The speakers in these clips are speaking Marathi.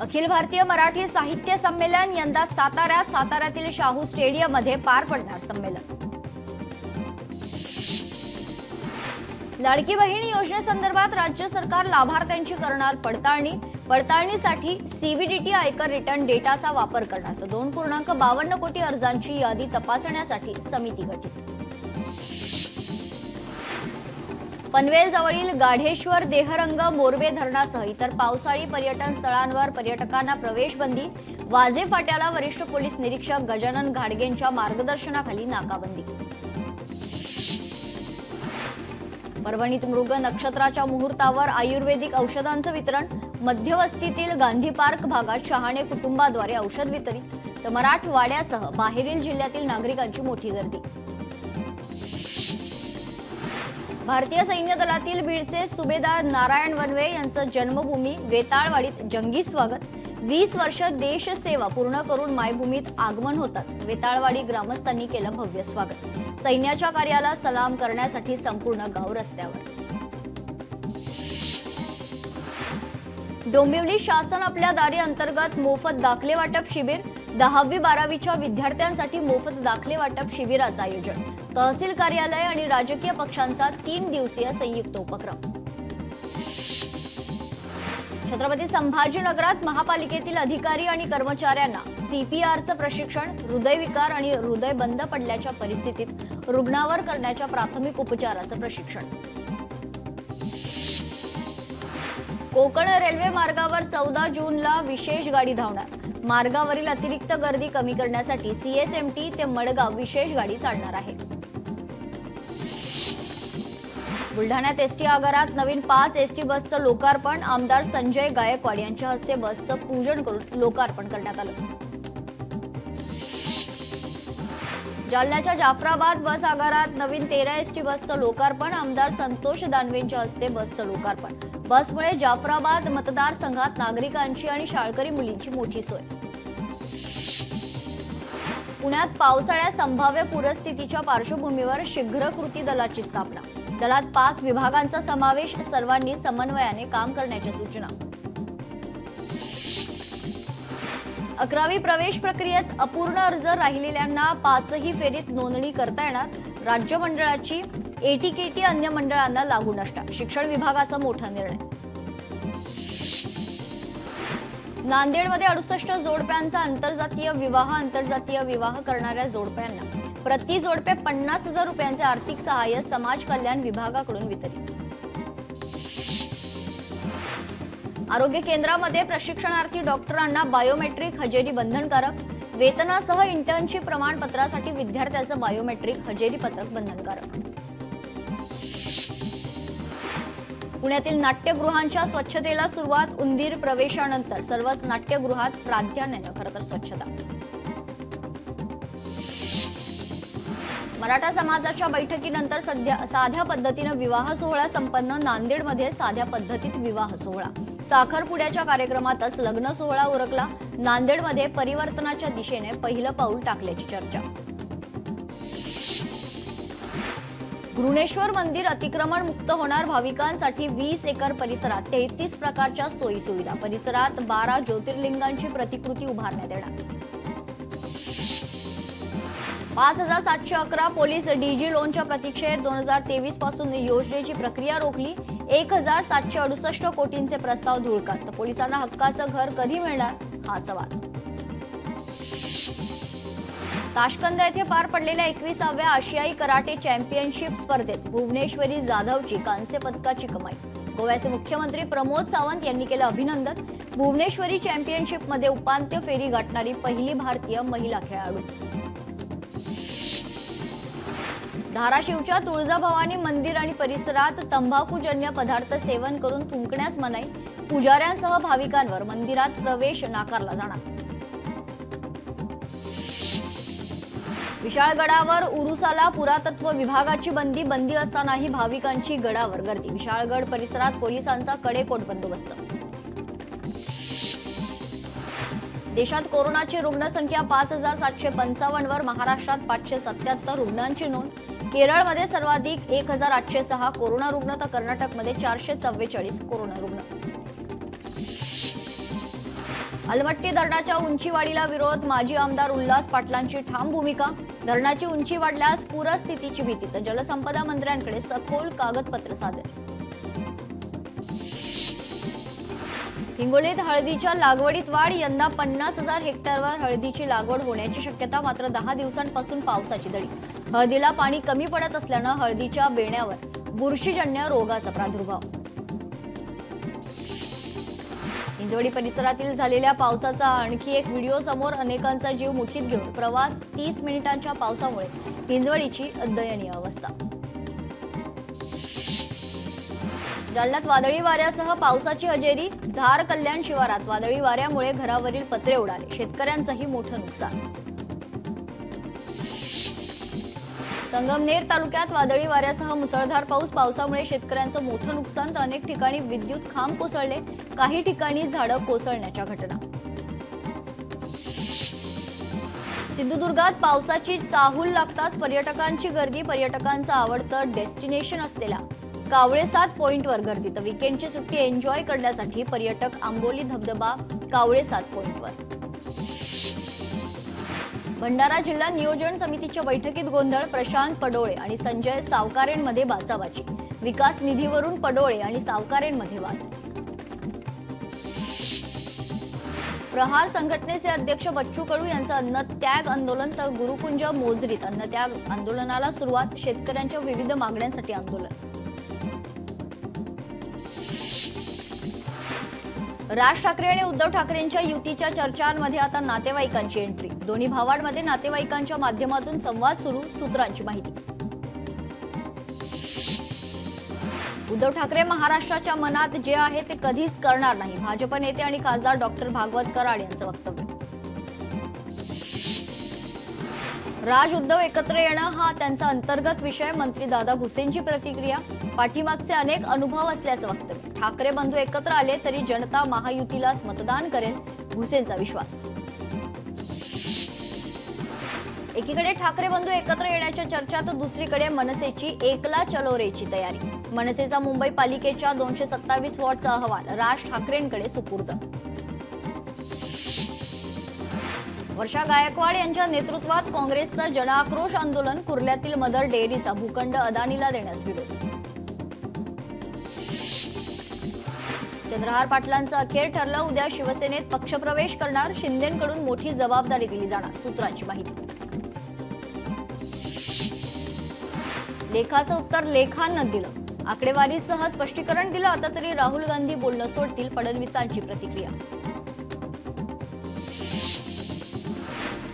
अखिल भारतीय मराठी साहित्य संमेलन यंदा साताऱ्यातील शाहू स्टेडियम मध्ये पार पडणार संमेलन। लाडकी बहीण योजनेसंदर्भात राज्य सरकार लाभार्थ्यांची करणार पडताळणीसाठी सीबीडीटी आयकर रिटर्न डेटाचा वापर करणार। 2.52 कोटी अर्जांची यादी तपासण्यासाठी समिती गठीत। पनवेल जवळील गाढेश्वर, देहरंग, मोरवे धरणासह इतर पावसाळी पर्यटन स्थळांवर पर्यटकांना प्रवेश बंदी। वाजे फाट्याला वरिष्ठ पोलीस निरीक्षक गजानन घाडगेंच्या मार्गदर्शनाखाली नाकाबंदी। परभणीत मृग नक्षत्राच्या मुहूर्तावर आयुर्वेदिक औषधांचं वितरण। मध्यवस्तीतील गांधी पार्क भागात शहाणे कुटुंबाद्वारे औषध वितरित, तर मराठवाड्यासह बाहेरील जिल्ह्यातील नागरिकांची मोठी गर्दी। भारतीय सैन्य दलातील बीडचे सुभेदार नारायण वनवे यांचं जन्मभूमी वेताळवाडीत जंगी स्वागत। 20 वर्ष देशसेवा पूर्ण करून मायभूमीत आगमन होताच वेताळवाडी ग्रामस्थांनी केलं भव्य स्वागत। सैन्याच्या कार्याला सलाम करण्यासाठी संपूर्ण गाव रस्त्यावर। डोंबिवली शासन आपल्या दारी अंतर्गत मोफत दाखले वाटप शिबिर। 10वी-12वीच्या विद्यार्थ्यांसाठी मोफत दाखले वाटप शिबिराचं आयोजन। तहसील कार्यालय आणि राजकीय पक्षांचा 3 दिवसीय संयुक्त उपक्रम। छत्रपती संभाजीनगरात महापालिकेतील अधिकारी आणि कर्मचाऱ्यांना सीपीआरचं प्रशिक्षण। हृदयविकार आणि हृदय बंद पडल्याच्या परिस्थितीत रुग्णावर करण्याच्या प्राथमिक उपचाराचं प्रशिक्षण। कोकण रेल्वे मार्गावर 14 जूनला विशेष गाडी धावणार। मार्गावरील अतिरिक्त गर्दी कमी करण्यासाठी सीएसएमटी ते मडगाव विशेष गाडी चालणार आहे। बुलढाण्यात एसटी आगारात नवीन 5 एसटी बसचं लोकार्पण। आमदार संजय गायकवाड यांच्या हस्ते बसचं पूजन करून लोकार्पण करण्यात आलं। जालन्याच्या जाफराबाद बस आगारात नवीन 13 एसटी बसचं लोकार्पण। आमदार संतोष दानवेंच्या हस्ते बसचं लोकार्पण। बसमुळे जाफराबाद मतदारसंघात नागरिकांची आणि शाळकरी मुलींची मोठी सोय। पुण्यात पावसाळ्यात संभाव्य पूरस्थितीच्या पार्श्वभूमीवर शीघ्र कृती दलाची स्थापना। दलात 5 विभागांचा समावेश। सर्वांनी समन्वयाने काम करण्याच्या सूचना। 11वी प्रवेश प्रक्रियेत अपूर्ण अर्ज राहिलेल्यांना 5ही फेरीत नोंदणी करता येणार। राज्य मंडळाची एटीकेटी अन्य मंडळांना लागू नसणार। शिक्षण विभागाचा मोठा निर्णय। नांदेडमध्ये 68 जोडप्यांचा आंतरजातीय विवाह करणाऱ्या जोडप्यांना प्रति जोडपे 50,000 रुपयांचे आर्थिक सहाय्य समाज कल्याण विभागाकडून वितरित। आरोग्य केंद्रामध्ये प्रशिक्षणार्थी डॉक्टरांना बायोमेट्रिक हजेरी बंधनकारक। वेतनासह इंटर्नशिप प्रमाणपत्रासाठी विद्यार्थ्याचं बायोमेट्रिक हजेरी पत्रक बंधनकारक। पुण्यातील नाट्यगृहांच्या स्वच्छतेला सुरुवात। उंदीर प्रवेशानंतर सर्वच नाट्यगृहात प्राधान्याने खरं तर स्वच्छता। मराठा समाजाच्या बैठकीनंतर साध्या पद्धतीने विवाह सोहळा संपन्न। नांदेडमध्ये साध्या पद्धतीत विवाह सोहळा। साखरपुड्याच्या कार्यक्रमातच लग्न सोहळा उरकला। नांदेडमध्ये परिवर्तनाच्या दिशेने पहिलं पाऊल टाकल्याची चर्चा। घृणेश्वर मंदिर अतिक्रमण मुक्त होणार। भाविकांसाठी 20 एकर परिसरात 33 प्रकारच्या सोयी सुविधा। परिसरात 12 ज्योतिर्लिंगांची प्रतिकृती उभारण्यात येणार। 5711 पोलीस डीजी लोनच्या प्रतीक्षेत। 2023 पासून योजनेची प्रक्रिया रोखली। 1768 कोटींचे प्रस्ताव धुळकात। पोलिसांना हक्काचं घर कधी मिळणार हा सवाल। ताशकंद येथे पार पडलेल्या 21व्या आशियाई कराटे चॅम्पियनशिप स्पर्धेत भुवनेश्वरी जाधवची कांस्य पदकाची कमाई। गोव्याचे मुख्यमंत्री प्रमोद सावंत यांनी केलं अभिनंदन। भुवनेश्वरी चॅम्पियनशिपमध्ये उपांत्य फेरी गाठणारी पहिली भारतीय महिला खेळाडू। धाराशिवच्या तुळजाभवानी मंदिर आणि परिसरात तंबाखूजन्य पदार्थ सेवन करून थुंकण्यास मनाई। पुजाऱ्यांसह भाविकांवर मंदिरात प्रवेश नाकारला जाणार। विशाळगडावर उरुसाला पुरातत्व विभागाची बंदी असतानाही भाविकांची गडावर गर्दी। विशाळगड परिसरात पोलिसांचा कडेकोट बंदोबस्त। देशात कोरोनाची रुग्णसंख्या 5755 वर। महाराष्ट्रात 577 रुग्णांची नोंद। केरळमध्ये सर्वाधिक 1806 कोरोना रुग्ण, तर कर्नाटकमध्ये 444 कोरोना रुग्ण। अलमट्टी धरणाच्या उंचीवाढीला विरोध, माजी आमदार उल्हास पाटलांची ठाम भूमिका. धरणाची उंची वाढल्यास पूरस्थितीची भीती, तर जलसंपदा मंत्र्यांकडे सखोल कागदपत्र सादर. हिंगोलीत हळदीच्या लागवडीत वाढ, यंदा 50,000 हेक्टरवर हळदीची लागवड होण्याची शक्यता. मात्र 10 दिवसांपासून पावसाची दडी. हळदीला पाणी कमी पडत असल्यानं हळदीच्या बेण्यावर बुरशीजन्य रोगाचा प्रादुर्भाव. हिंजवडी परिसरातील झालेल्या पावसाचा आणखी एक व्हिडिओ समोर. अनेकांचा जीव मुठीत घेऊन प्रवास. 30 मिनिटांच्या पावसामुळे हिंजवडीची दयनीय अवस्था. जालन्यात वादळी वाऱ्यासह पावसाची हजेरी. धार कल्याण शिवारात वादळी वाऱ्यामुळे घरावरील पत्रे उडाले, शेतकऱ्यांचंही मोठं नुकसान. संगमनेर तालुक्यात वादळी वाऱ्यासह मुसळधार पाऊस. पावसामुळे शेतकऱ्यांचं मोठं नुकसान, तर अनेक ठिकाणी विद्युत खांब कोसळले, काही ठिकाणी झाडं कोसळण्याच्या घटना. सिंधुदुर्गात पावसाची चाहूल लागताच पर्यटकांची गर्दी. पर्यटकांचं आवडतं डेस्टिनेशन असलेल्या कावळेसाद पॉइंटवर गर्दी, तर वीकेंडची सुट्टी एन्जॉय करण्यासाठी पर्यटक आंबोली धबधबा कावळेसाद पॉइंटवर. भंडारा जिल्हा नियोजन समितीच्या बैठकीत गोंधळ. प्रशांत पडोळे आणि संजय सावकारेंमध्ये बाचाबाची. विकास निधीवरून पडोळे आणि सावकारेंमध्ये वाद. प्रहार संघटनेचे अध्यक्ष बच्चू कडू यांचं अन्नत्याग आंदोलन, तर गुरुकुंज मोजरीत अन्नत्याग आंदोलनाला सुरुवात. शेतकऱ्यांच्या विविध मागण्यांसाठी आंदोलन. राज ठाकरे आणि उद्धव ठाकरेंच्या युतीच्या चर्चांमध्ये आता नातेवाईकांची एंट्री. दोन्ही भावांमध्ये नातेवाईकांच्या माध्यमातून संवाद सुरू. सूत्रांची माहिती. उद्धव ठाकरे महाराष्ट्राच्या मनात जे आहे ते कधीच करणार नाही. भाजप नेते आणि खासदार डॉक्टर भागवत कराड यांचं वक्तव्य. राज उद्धव एकत्र येणं हा त्यांचा अंतर्गत विषय. मंत्री दादा भुसेंची प्रतिक्रिया. पाठीमागचे अनेक अनुभव असल्याचं वक्तव्य. ठाकरे बंधू एकत्र आले तरी जनता महायुतीलाच मतदान करेल, भुसेंचा विश्वास. एकीकडे ठाकरे बंधू एकत्र येण्याच्या चर्चा, तर दुसरीकडे मनसेची एकला चलो रेची तयारी. मनसेचा मुंबई पालिकेच्या 227 वॉर्डचा अहवाल राज ठाकरेंकडे सुपूर्द. वर्षा गायकवाड यांच्या नेतृत्वात काँग्रेसचं जनआक्रोश आंदोलन. कुर्ल्यातील मदर डेअरीचा भूखंड अदानीला देण्यास विरोध. चंद्रहार पाटलांचं अखेर ठरलं. उद्या शिवसेनेत पक्षप्रवेश करणार. शिंदेंकडून मोठी जबाबदारी दिली जाणार. सूत्रांची माहिती. लेखाचं उत्तर लेखानं दिलं. आकडेवारीसह स्पष्टीकरण दिलं. आता तरी राहुल गांधी बोलणं सोडतील, फडणवीसांची प्रतिक्रिया.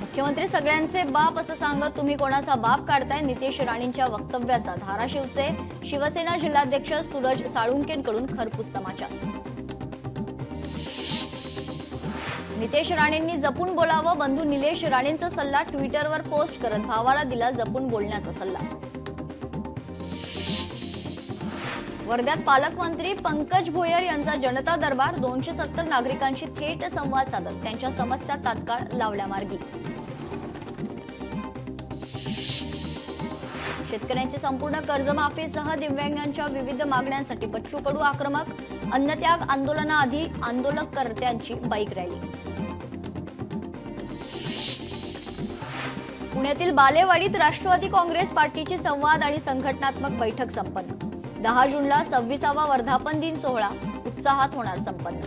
मुख्यमंत्री सगळ्यांचे बाप असं सांगत तुम्ही कोणाचा बाप काढताय. नितेश राणेंच्या वक्तव्याचा धाराशिवचे शिवसेना जिल्हाध्यक्ष सूरज साळुंकेंकडून खरपूस समाचार. नितेश राणेंनी जपून बोलावं. बंधू निलेश राणेंचा सल्ला. ट्विटरवर पोस्ट करत भावाला दिला जपून बोलण्याचा सल्ला. वर्ध्यात पालकमंत्री पंकज भोयर यांचा जनता दरबार. 270 नागरिकांशी थेट संवाद साधत त्यांच्या समस्या तात्काळ लावल्या मार्गी. शेतकऱ्यांची संपूर्ण कर्जमाफीसह दिव्यांगांच्या विविध मागण्यांसाठी बच्चू कडू आक्रमक. अन्नत्याग आंदोलनाआधी आंदोलनकर्त्यांची बाईक रॅली. पुण्यातील बालेवाडीत राष्ट्रवादी काँग्रेस पार्टीची संवाद आणि संघटनात्मक बैठक संपन्न. 10 जूनला 26वा वर्धापन दिन सोहळा उत्साहात होणार संपन्न.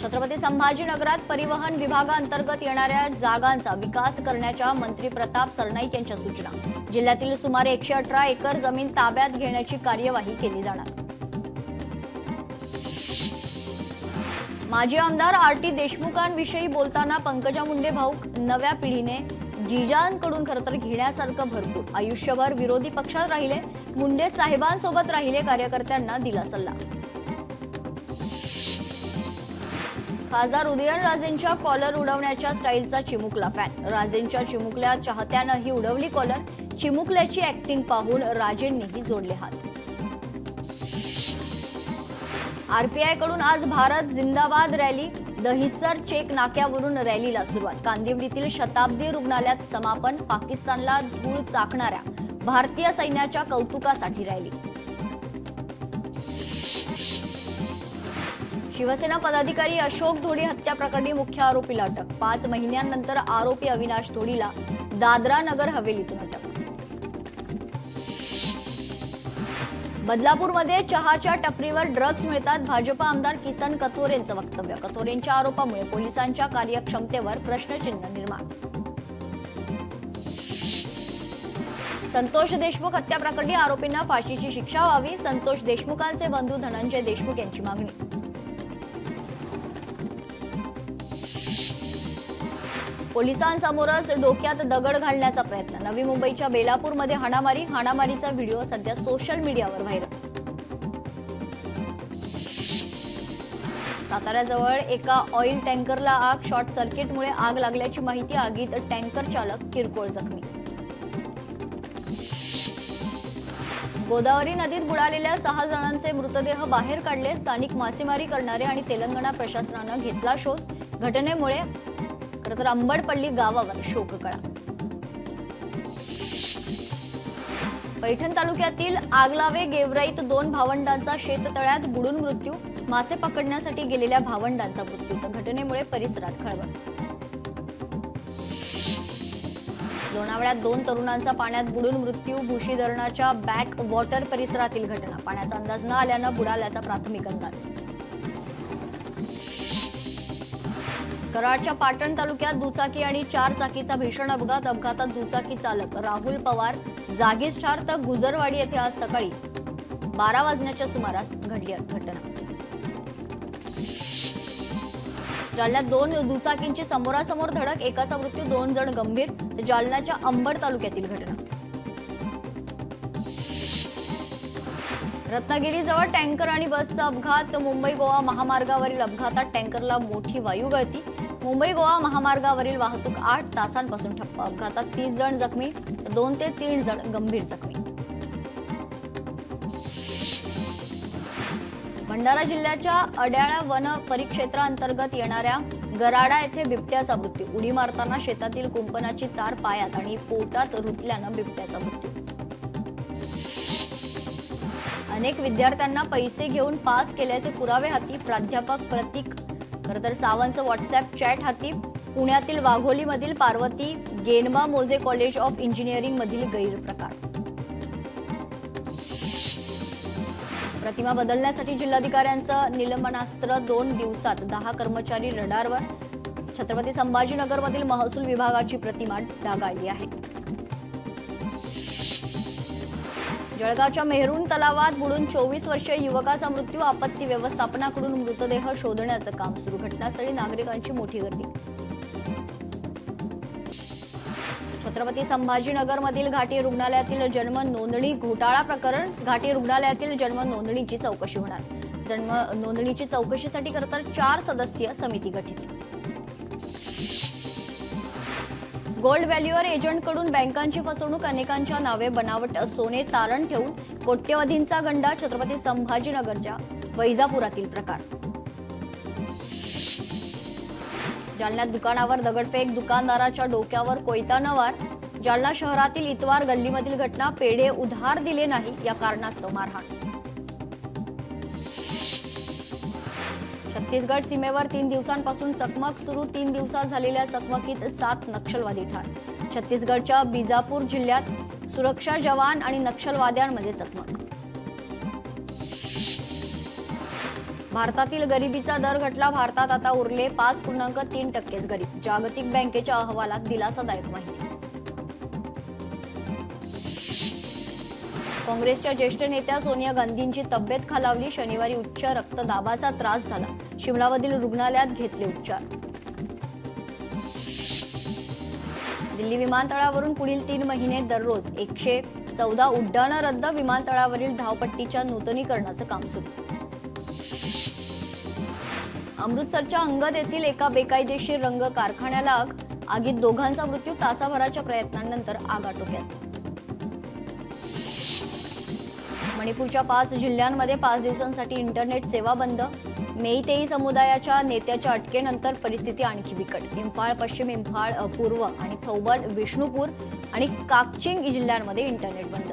छत्रपती संभाजीनगरात परिवहन विभागांतर्गत येणाऱ्या जागांचा विकास करण्याच्या मंत्री प्रताप सरनाईक यांच्या सूचना. जिल्ह्यातील सुमारे 118 एकर जमीन ताब्यात घेण्याची कार्यवाही केली जाणार. माजी आमदार आर.टी. देशमुखांविषयी बोलताना पंकजा मुंडे भाऊक. नव्या पिढीने जिजांकडून खरं तर घेण्यासारखं भरपूर. आयुष्यभर विरोधी पक्षात राहिले. मुंडे साहेबांसोबत राहिले. कार्यकर्त्यांना दिला सल्ला. खासदार उदयनराजेंच्या कॉलर उडवण्याच्या स्टाईलचा चिमुकला फॅन. राजेंच्या चिमुकल्या चाहत्यानंही उडवली कॉलर. चिमुकल्याची ऍक्टिंग पाहून राजेंनीही जोडले हात. आरपीआय कडून आज भारत जिंदाबाद रॅली. दहिसर चेक नाक्यावरून रॅलीला सुरुवात. कांदिवलीतील शताब्दी रुग्णालयात समापन. पाकिस्तानला धूळ चाकणाऱ्या भारतीय सैन्याच्या कौतुकासाठी रॅली. शिवसेना पदाधिकारी अशोक धोडी हत्या प्रकरणी मुख्य आरोपीला अटक. 5 महिन्यांनंतर आरोपी अविनाश धोडीला दादरा नगर हवेलीतून अटक. बदलापूरमध्ये चहाच्या टपरीवर ड्रग्ज मिळतात. भाजपा आमदार किसन कथोरेंचं वक्तव्य. कथोरेंच्या आरोपामुळे पोलिसांच्या कार्यक्षमतेवर प्रश्नचिन्ह निर्माण. संतोष देशमुख हत्या प्रकरणी आरोपींना फाशीची शिक्षा व्हावी. संतोष देशमुखांचे बंधू धनंजय देशमुख यांची मागणी. पोलिसांसमोरच डोक्यात दगड घालण्याचा प्रयत्न. नवी मुंबईच्या बेलापूरमध्ये हाणामारीचा व्हिडिओ सध्या सोशल मीडियावर व्हायरल. साताऱ्याजवळ एका ऑइल टँकरला आग. शॉर्ट सर्किटमुळे आग लागल्याची माहिती. आगीत टँकर चालक किरकोळ जखमी. गोदावरी नदीत बुडालेल्या 6 जणांचे मृतदेह बाहेर काढले. स्थानिक मासेमारी करणारे आणि तेलंगणा प्रशासनानं घेतला शोध. घटनेमुळे तर अंबडपल्ली गावावर शोककळा. पैठण तालुक्यातील आगलावे गेवराईत 2 भावंडांचा शेततळ्यात बुडून मृत्यू. मासे पकडण्यासाठी गेलेल्या भावंडांचा मृत्यू. तर घटनेमुळे परिसरात खळबळ. लोणावळ्यात 2 तरुणांचा पाण्यात बुडून मृत्यू. भुशी धरणाच्या बॅक वॉटर परिसरातील घटना. पाण्याचा अंदाज न आल्यानं बुडाल्याचा प्राथमिक अंदाज. कराडच्या पाटण तालुक्यात दुचाकी आणि 4 चाकीचा भीषण अपघात. अपघातात दुचाकी चालक राहुल पवार जागीच ठार. तर गुजरवाडी येथे आज सकाळी 12 वाजण्याच्या सुमारास घडली घटना. जालन्यात 2 दुचाकींची समोरासमोर धडक. एकाचा मृत्यू, 2 जण गंभीर. तर जालन्याच्या अंबड तालुक्यातील घटना. रत्नागिरीजवळ टँकर आणि बसचा अपघात. मुंबई गोवा महामार्गावरील अपघातात टँकरला मोठी वायू गळती. मुंबई गोवा महामार्गावरील वाहतूक 8 तासांपासून ठप्प. अपघातात 30 जण जखमी, 2 ते 3 जण गंभीर जखमी. भंडारा जिल्ह्याच्या अड्याळा वन परिक्षेत्राअंतर्गत येणाऱ्या गराडा येथे बिबट्याचा मृत्यू. उडी मारताना शेतातील कुंपणाची तार पायात आणि पोटात रुतल्यानं बिबट्याचा मृत्यू. अनेक विद्यार्थ्यांना पैसे घेऊन पास केल्याचे पुरावे हाती. प्राध्यापक प्रतीक खरतर सावंतचं व्हॉट्सअप चॅट हाती. पुण्यातील वाघोलीमधील पार्वती गेनमा मोजे कॉलेज ऑफ इंजिनिअरिंग मधील गैरप्रकार. प्रतिमा बदलण्यासाठी जिल्हाधिकाऱ्यांचं निलंबनास्त्र. 2 दिवसात 10 कर्मचारी रडारवर. छत्रपती संभाजीनगरमधील महसूल विभागाची प्रतिमा डागाळली आहे. जळगावच्या मेहरून तलावात बुडून 24 वर्षीय युवकाचा मृत्यू. आपत्ती व्यवस्थापनाकडून मृतदेह शोधण्याचं काम सुरू. घटनास्थळी नागरिकांची मोठी गर्दी. छत्रपती संभाजीनगरमधील घाटी रुग्णालयातील जन्म नोंदणी घोटाळा प्रकरण. घाटी रुग्णालयातील जन्म नोंदणीची चौकशी होणार. जन्म नोंदणीची चौकशीसाठी खरतर 4 सदस्यीय समिती गठीत. गोल्ड व्हॅल्युअर एजंटकडून बँकांची फसवणूक. अनेकांच्या नावे बनावट सोने तारण ठेवून कोट्यवधींचा गंडा. छत्रपती संभाजीनगरच्या वैजापुरातील प्रकार. जालन्यात दुकानावर दगडफेक. दुकानदाराच्या डोक्यावर कोयतानं वार. जालना शहरातील इतवार गल्लीमधील घटना. पेढे उधार दिले नाही या कारणास्तव मारहाण. छत्तीसगड सीमेवर 3 दिवसांपासून चकमक सुरू. 3 दिवसात झालेल्या चकमकीत 7 नक्षलवादी ठार. छत्तीसगडच्या बिजापूर जिल्ह्यात सुरक्षा जवान आणि नक्षलवाद्यांमध्ये चकमक. भारतातील गरिबीचा दर घटला. भारतात आता उरले 5.3% गरीब. जागतिक बँकेच्या अहवालात दिलासादायक माहिती. काँग्रेसच्या ज्येष्ठ नेत्या सोनिया गांधींची तब्येत खालावली. शनिवारी उच्च रक्तदाबाचा त्रास झाला. शिमलामधील रुग्णालयात घेतले उपचार. दिल्ली विमानतळावरून पुढील 3 महिने दररोज 114 उड्डाणं रद्द. विमानतळावरील धावपट्टीच्या नूतनीकरणाचं काम सुरू. अमृतसरच्या अंगद येथील एका बेकायदेशीर रंग कारखान्याला आग. आगीत 2घांचा मृत्यू. तासाभराच्या प्रयत्नांनंतर आग आटोक्यात. मणिपूरच्या 5 जिल्ह्यांमध्ये 5 दिवसांसाठी इंटरनेट सेवा बंद. मेईतेई समुदायाच्या नेत्याच्या अटकेनंतर परिस्थिती आणखी बिकट. इम्फाळ पश्चिम, इम्फाळ पूर्व आणि थौबल, विष्णुपूर आणि काकचिंग जिल्ह्यांमध्ये इंटरनेट बंद.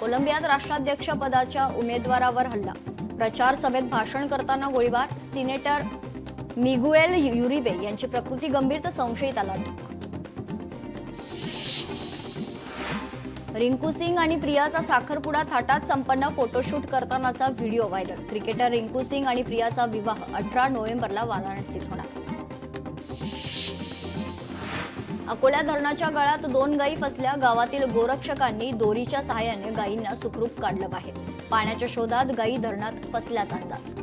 कोलंबियात राष्ट्राध्यक्ष पदाच्या उमेदवारावर हल्ला, प्रचार सभेत भाषण करताना गोळीबार, सिनेटर मिगुएल युरिबे यांची प्रकृती गंभीर तर संशयिताला अटक. रिंकू सिंग आणि प्रियाचा साखरपुडा थाटात संपन्न, फोटोशूट करतानाचा video viral. Cricketer Rinku Singh आणि प्रियाचा विवाह 18 नोव्हेंबरला वाराणसीत होणार. अकोला धरणाच्या गळ्यात 2 गायी फसल्या, गावातील गोरक्षकांनी दोरीच्या सहाय्याने गायींना सुखरूप काढलं बाहेर. पाण्याच्या शोधात गायी धरणात फसल्याचा अंदाज.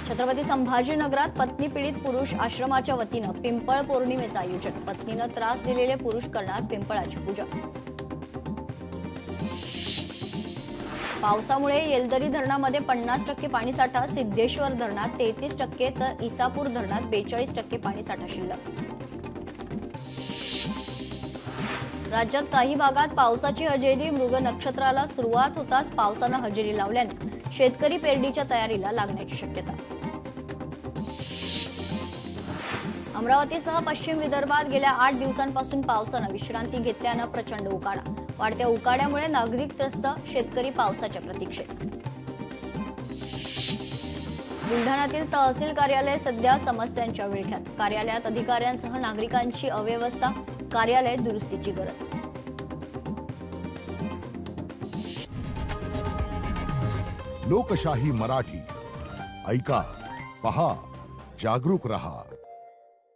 छत्रपती संभाजीनगरात पत्नी पीडित पुरुष आश्रमाच्या वतीनं पिंपळ पौर्णिमेचं आयोजन. पत्नीनं त्रास दिलेले पुरुष करणार पिंपळाची पूजा. पावसामुळे येलदरी धरणामध्ये 50% पाणीसाठा, सिद्धेश्वर धरणात 33% तर इसापूर धरणात 42% पाणीसाठा शिल्लक. राज्यात काही भागात पावसाची हजेरी, मृग नक्षत्राला सुरुवात होताच पावसानं हजेरी लावल्याने शेतकरी पेरणीच्या तयारीला लागण्याची शक्यता. अमरावतीसह पश्चिम विदर्भात गेल्या 8 दिवसांपासून पावसानं विश्रांती घेतल्यानं प्रचंड उकाडा. वाढत्या उकाड्यामुळे नागरिक त्रस्त, शेतकरी पावसाच्या प्रतीक्षेत. बुलढाण्यातील तहसील कार्यालय सध्या समस्यांच्या विळख्यात. कार्यालयात अधिकाऱ्यांसह नागरिकांची अव्यवस्था, कार्यालय दुरुस्तीची गरज. लोकशाही मराठी ऐका, पहा, जागरूक रहा.